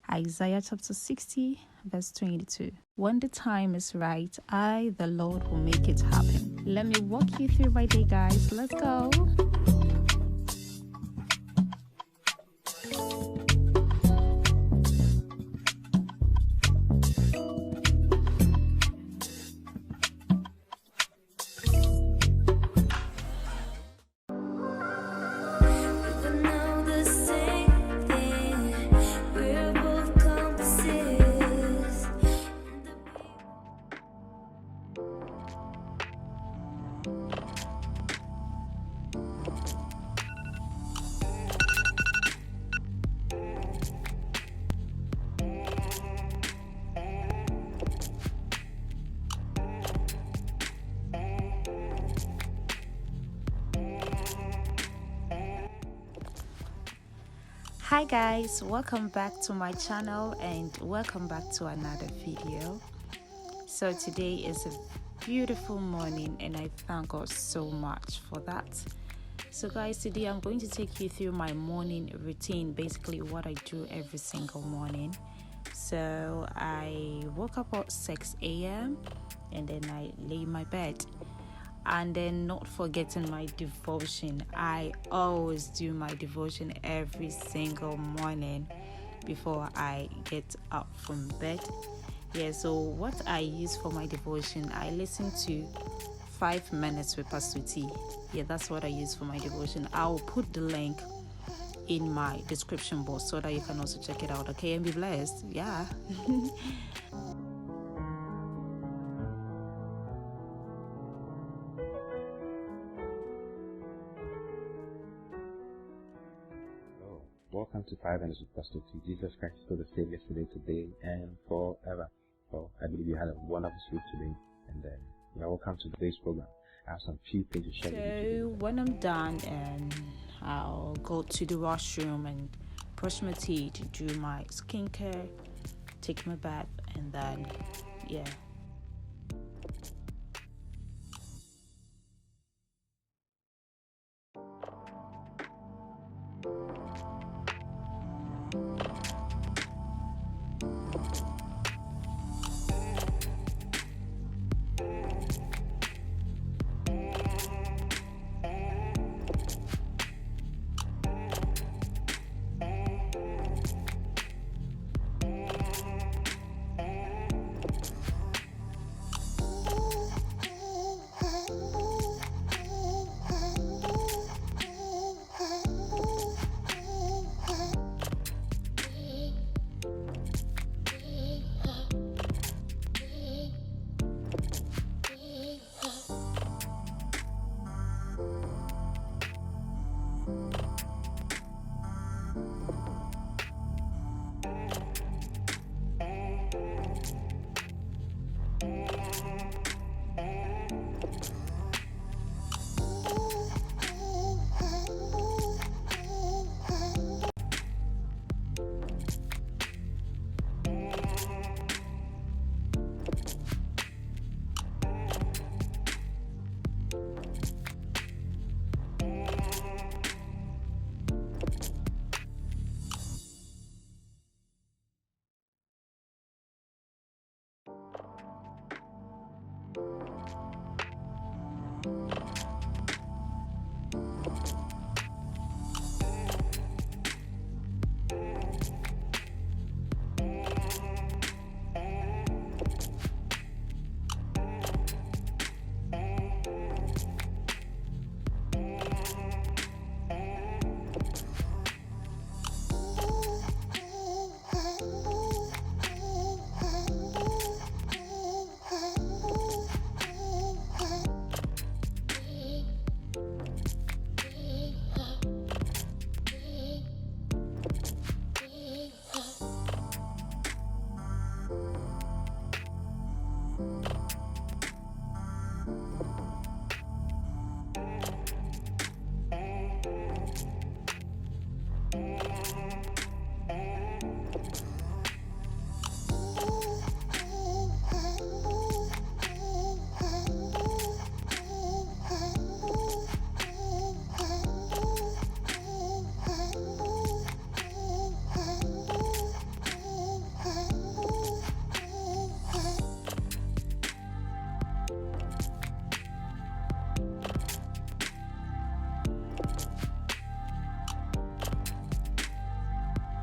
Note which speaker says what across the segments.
Speaker 1: Isaiah chapter 60, verse 22. When the time is right, I, the Lord, will make it happen. Let me walk you through my day, guys. Let's go. Hi guys, welcome back to my channel and welcome back to another video. So today is a beautiful morning and I thank God so much for that. So guys, today I'm going to take you through my morning routine, basically what I do every single morning. So I woke up at 6 a.m. and then I lay in my bed. And then not forgetting my devotion. I always do my devotion every single morning before I get up from bed. So what I use for my devotion, I listen to 5 minutes with Pastor T. That's what I use for my devotion. I'll put the link in my description box so that you can also check it out, okay, and be blessed.
Speaker 2: Welcome to 5 Minutes with Pastor T. Jesus Christ is still the same yesterday, today, and forever. So I believe you had a wonderful sleep today, and welcome to today's program. I have some few things to share with you today.
Speaker 1: So when I'm done, I'll go to the washroom and brush my teeth, do my skincare, take my bath, and then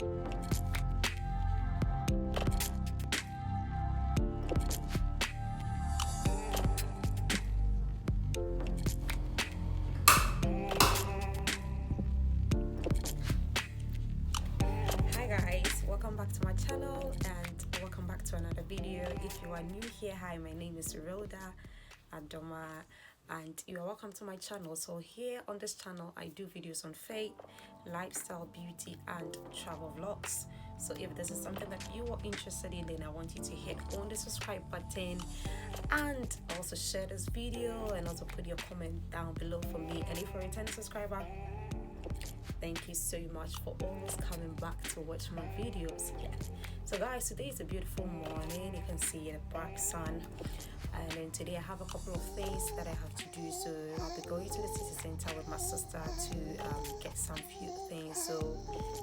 Speaker 1: Hi guys, welcome back to my channel and welcome back to another video. If you are new here, hi, my name is Rhoda Adoma and you are welcome to my channel. So here on this channel I do videos on faith, lifestyle, beauty and travel vlogs. So if this is something that you are interested in, then I want you to hit on the subscribe button and also share this video and also put your comment down below for me. And if you're a returning subscriber, thank you so much for always coming back to watch my videos. Yeah, so guys, today is a beautiful morning. You can see the bright sun, and then today I have a couple of things that I have to do. So I'll be going to the city center with my sister to get some few things. So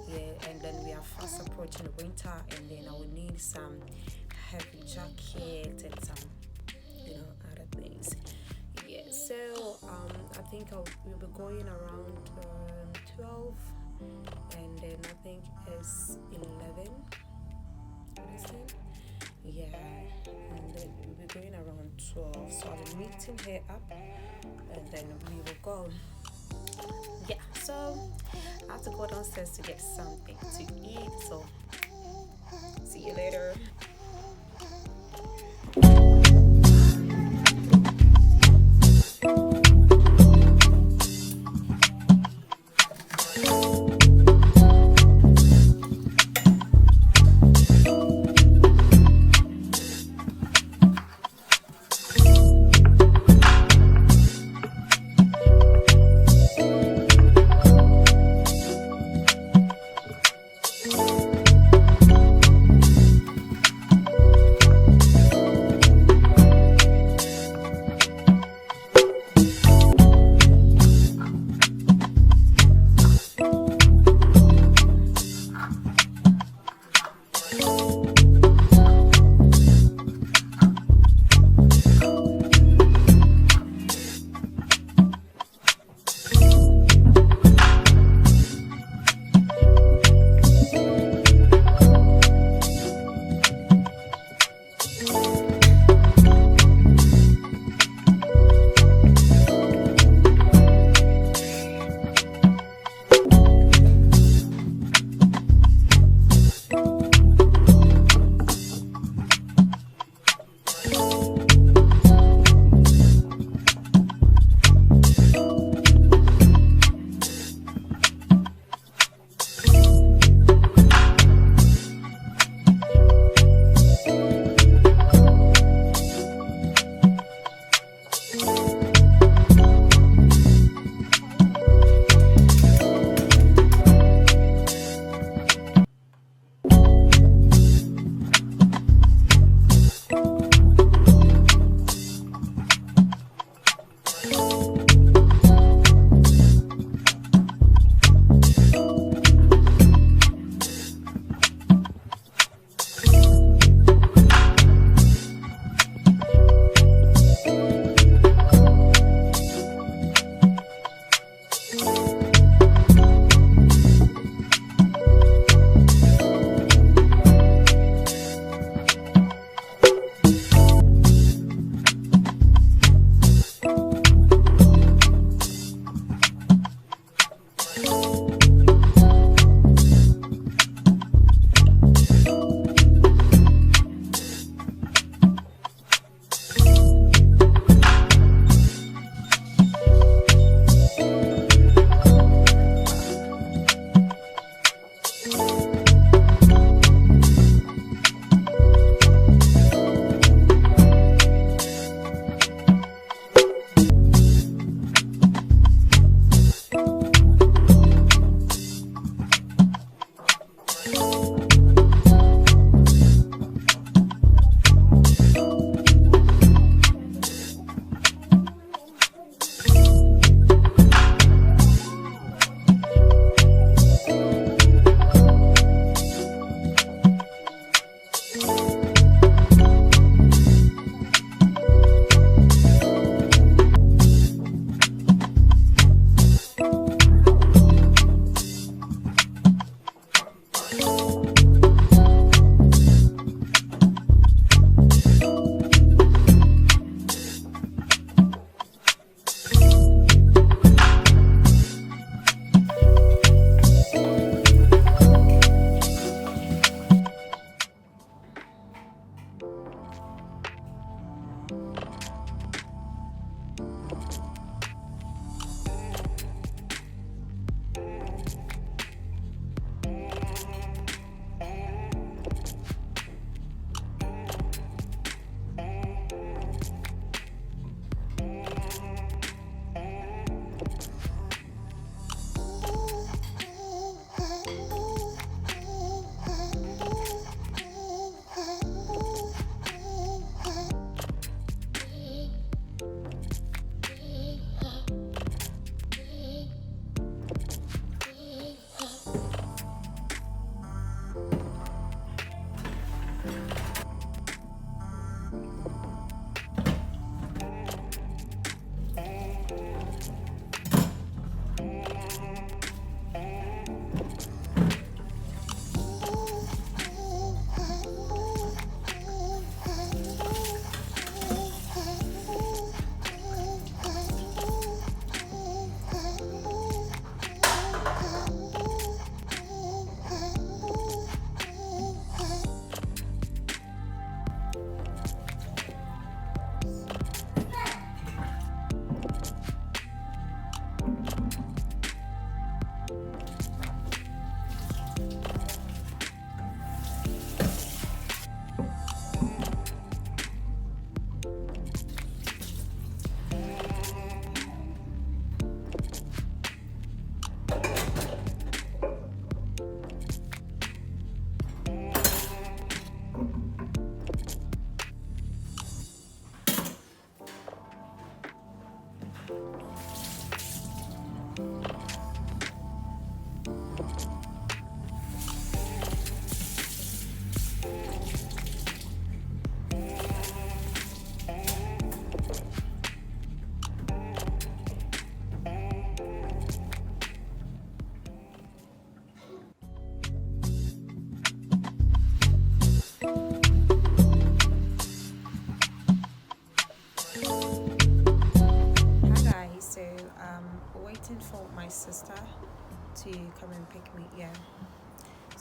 Speaker 1: yeah, and then we are fast approaching the winter, and then I will need some heavy jacket and some other things. Yeah, so I think we'll be going around 12, and then I think it's 11. Understand? Yeah, and then we'll be going around 12. So I'll be meeting her up, and then we will go. Yeah, so I have to go downstairs to get something to eat. So see you later.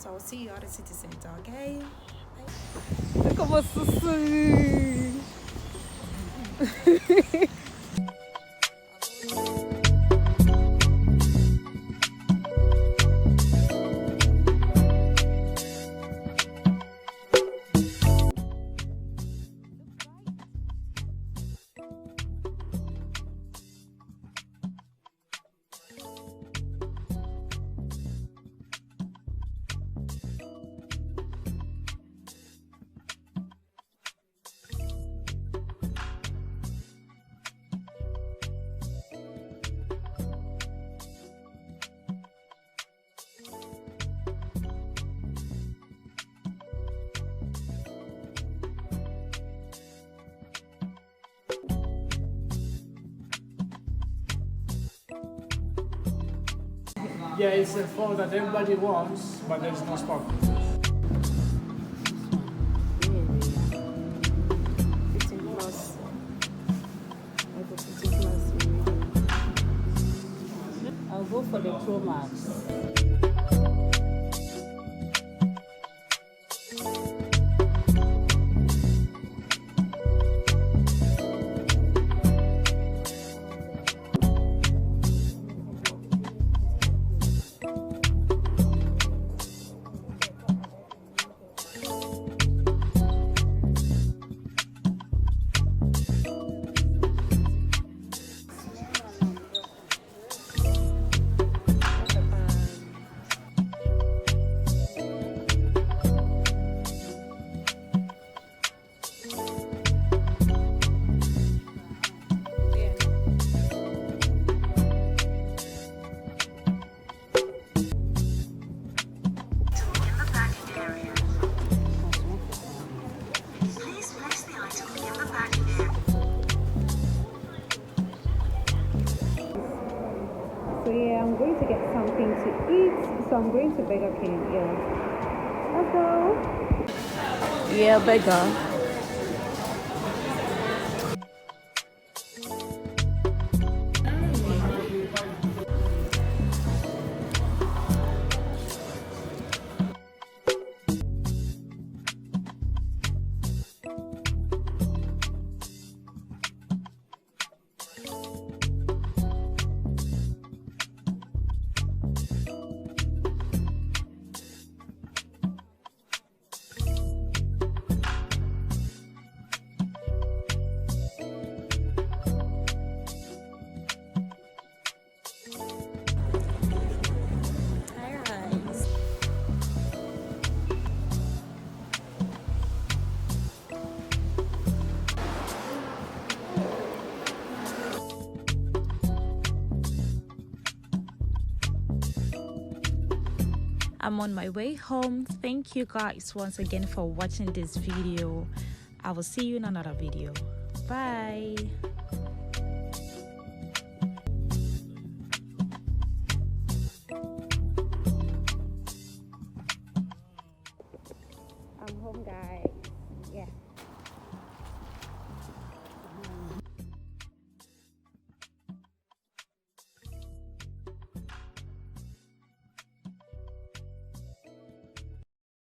Speaker 1: So I'll see you at the city center, okay?
Speaker 3: Look at my sister.
Speaker 4: Yeah, it's a phone that everybody wants, but there's no stock.
Speaker 3: I'll go for the Pro Max.
Speaker 5: So yeah, I'm going to get something to eat. So I'm going to Burger King. Yeah. Let's go.
Speaker 3: Yeah, Burger.
Speaker 1: I'm on my way home. Thank you guys once again for watching this video. I will see you in another video. Bye.